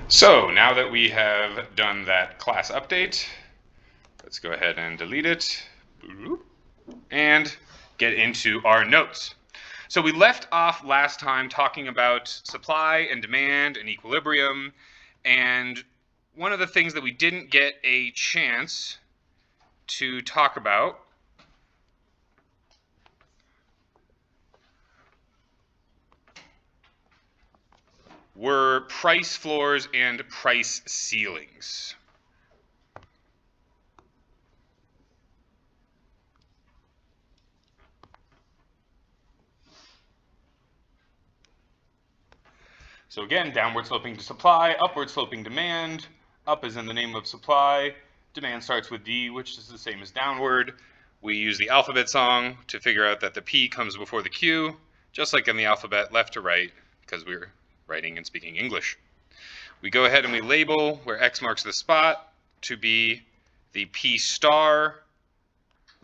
So now that we have done that class update, let's go ahead and delete it and get into our notes. So we left off last time talking about supply and demand and equilibrium, and one of the things that we didn't get a chance to talk about were price floors and price ceilings. So again, downward sloping supply, upward sloping demand. Up is in the name of supply. Demand starts with D, which is the same as downward. We use the alphabet song to figure out that the P comes before the Q, just like in the alphabet, left to right, because we're writing and speaking English. We go ahead and we label where X marks the spot to be the P star.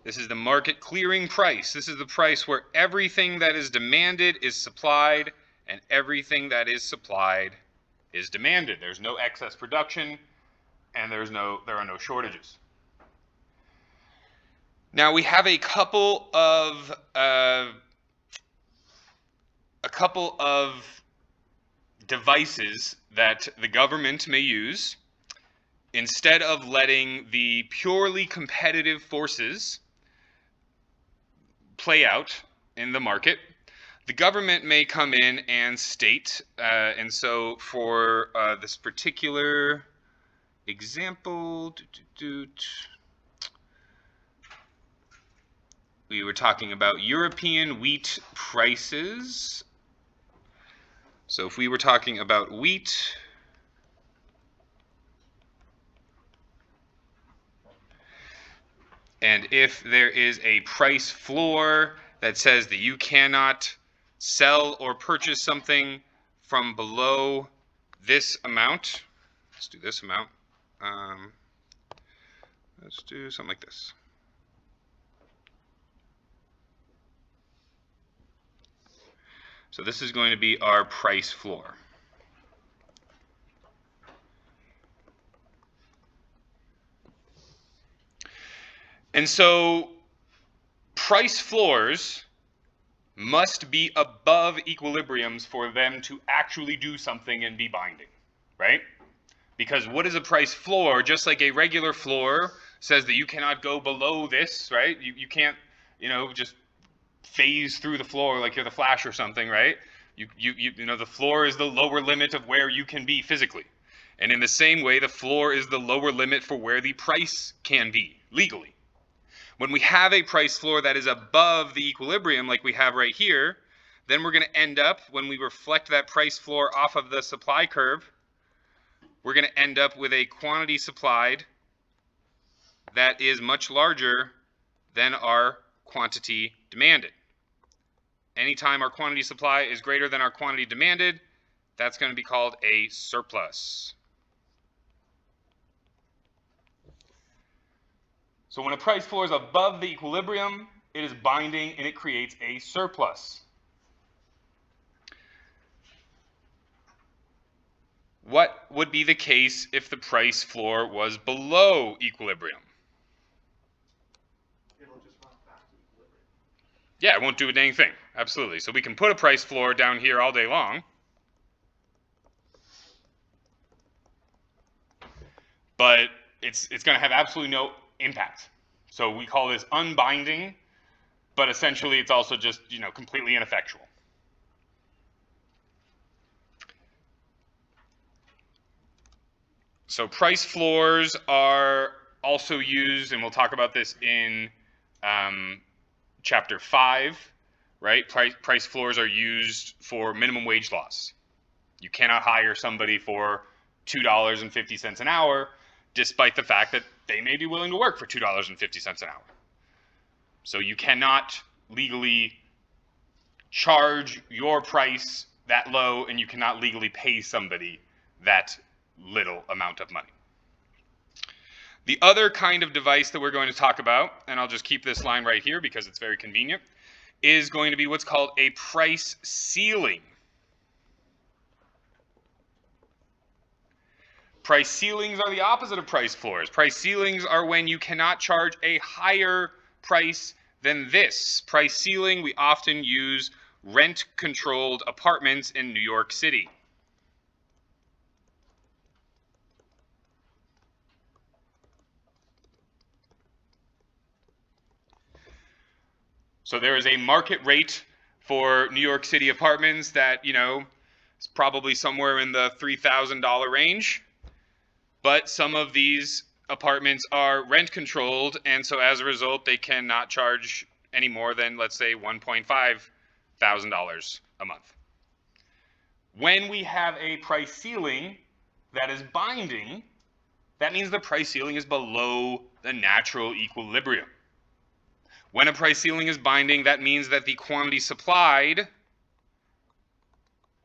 This is the market clearing price. This is the price where everything that is demanded is supplied, and everything that is supplied is demanded. There's no excess production, and there are no shortages. Now we have a couple of devices that the government may use instead of letting the purely competitive forces play out in the market. The government may come in and state, and so for this particular example, we were talking about European wheat prices. So if we were talking about wheat, and if there is a price floor that says that you cannot sell or purchase something from below this amount, let's do this amount. Let's do something like this. So this is going to be our price floor. And so price floors must be above equilibriums for them to actually do something and be binding, right? Because what is a price floor? Just like a regular floor says that you cannot go below this, right? You can't, just phase through the floor like you're the Flash or something, right? The floor is the lower limit of where you can be physically. And in the same way, the floor is the lower limit for where the price can be legally. When we have a price floor that is above the equilibrium like we have right here, then we're going to end up, when we reflect that price floor off of the supply curve, we're going to end up with a quantity supplied that is much larger than our quantity demanded. Anytime our quantity supply is greater than our quantity demanded, that's going to be called a surplus. So when a price floor is above the equilibrium, it is binding and it creates a surplus. What would be the case if the price floor was below equilibrium? It'll just run back to equilibrium. Yeah, it won't do a dang thing. Absolutely. So we can put a price floor down here all day long, but it's going to have absolutely no impact. So we call this unbinding, but essentially it's also just, completely ineffectual. So price floors are also used, and we'll talk about this in chapter 5, right? Price floors are used for minimum wage laws. You cannot hire somebody for $2.50 an hour, despite the fact that they may be willing to work for $2.50 an hour. So you cannot legally charge your price that low, and you cannot legally pay somebody that little amount of money. The other kind of device that we're going to talk about, and I'll just keep this line right here because it's very convenient, is going to be what's called a price ceiling. Price ceilings are the opposite of price floors. Price ceilings are when you cannot charge a higher price than this. Price ceiling, we often use rent-controlled apartments in New York City. So there is a market rate for New York City apartments that, you know, is probably somewhere in the $3,000 range. But some of these apartments are rent controlled, and so as a result, they cannot charge any more than, let's say, $1,500 a month. When we have a price ceiling that is binding, that means the price ceiling is below the natural equilibrium. When a price ceiling is binding, that means that the quantity supplied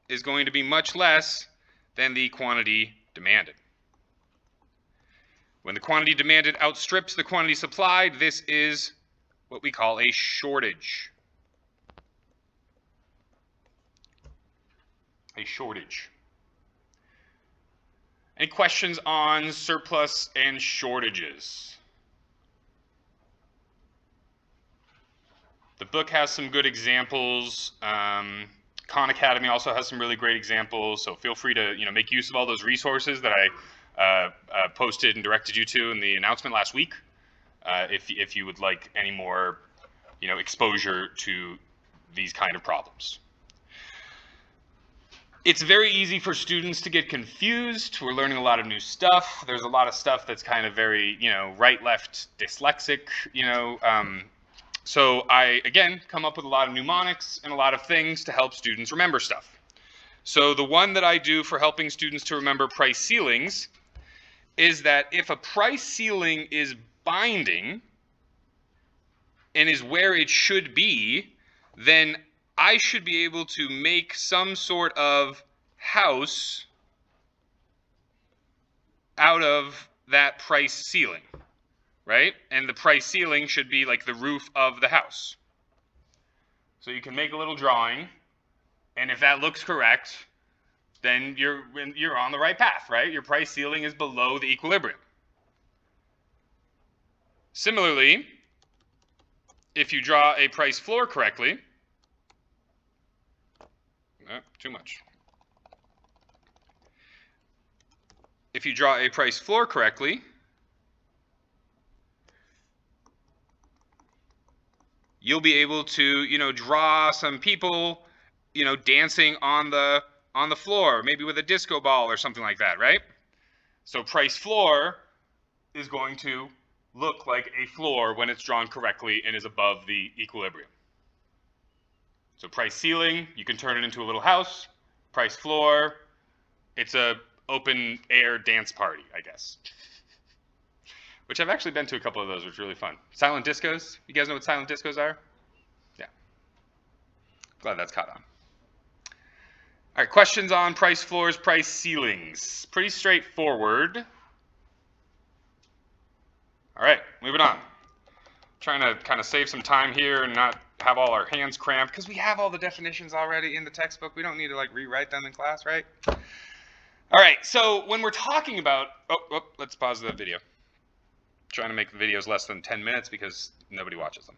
is going to be much less than the quantity demanded. When the quantity demanded outstrips the quantity supplied, this is what we call a shortage. A shortage. Any questions on surplus and shortages? The book has some good examples. Khan Academy also has some really great examples, so feel free to make use of all those resources that I posted and directed you to in the announcement last week, if you would like any more exposure to these kind of problems. It's very easy for students to get confused. We're learning a lot of new stuff. There's a lot of stuff that's kind of very right-left dyslexic, So I, again, come up with a lot of mnemonics and a lot of things to help students remember stuff. So the one that I do for helping students to remember price ceilings is that if a price ceiling is binding and is where it should be, then I should be able to make some sort of house out of that price ceiling. Right? And the price ceiling should be like the roof of the house. So you can make a little drawing, and if that looks correct, then you're on the right path, right? Your price ceiling is below the equilibrium. Similarly, if you draw a price floor correctly, too much. If you draw a price floor correctly, you'll be able to, draw some people, dancing on the floor, maybe with a disco ball or something like that, right? So price floor is going to look like a floor when it's drawn correctly and is above the equilibrium. So price ceiling, you can turn it into a little house. Price floor, it's a open air dance party, I guess. Which I've actually been to a couple of those, which are really fun. Silent discos. You guys know what silent discos are? Yeah. Glad that's caught on. All right, questions on price floors, price ceilings. Pretty straightforward. All right, moving on. Trying to kind of save some time here and not have all our hands cramped, because we have all the definitions already in the textbook. We don't need to rewrite them in class, right? All right, so when we're talking about, let's pause the video. Trying to make the videos less than 10 minutes because nobody watches them.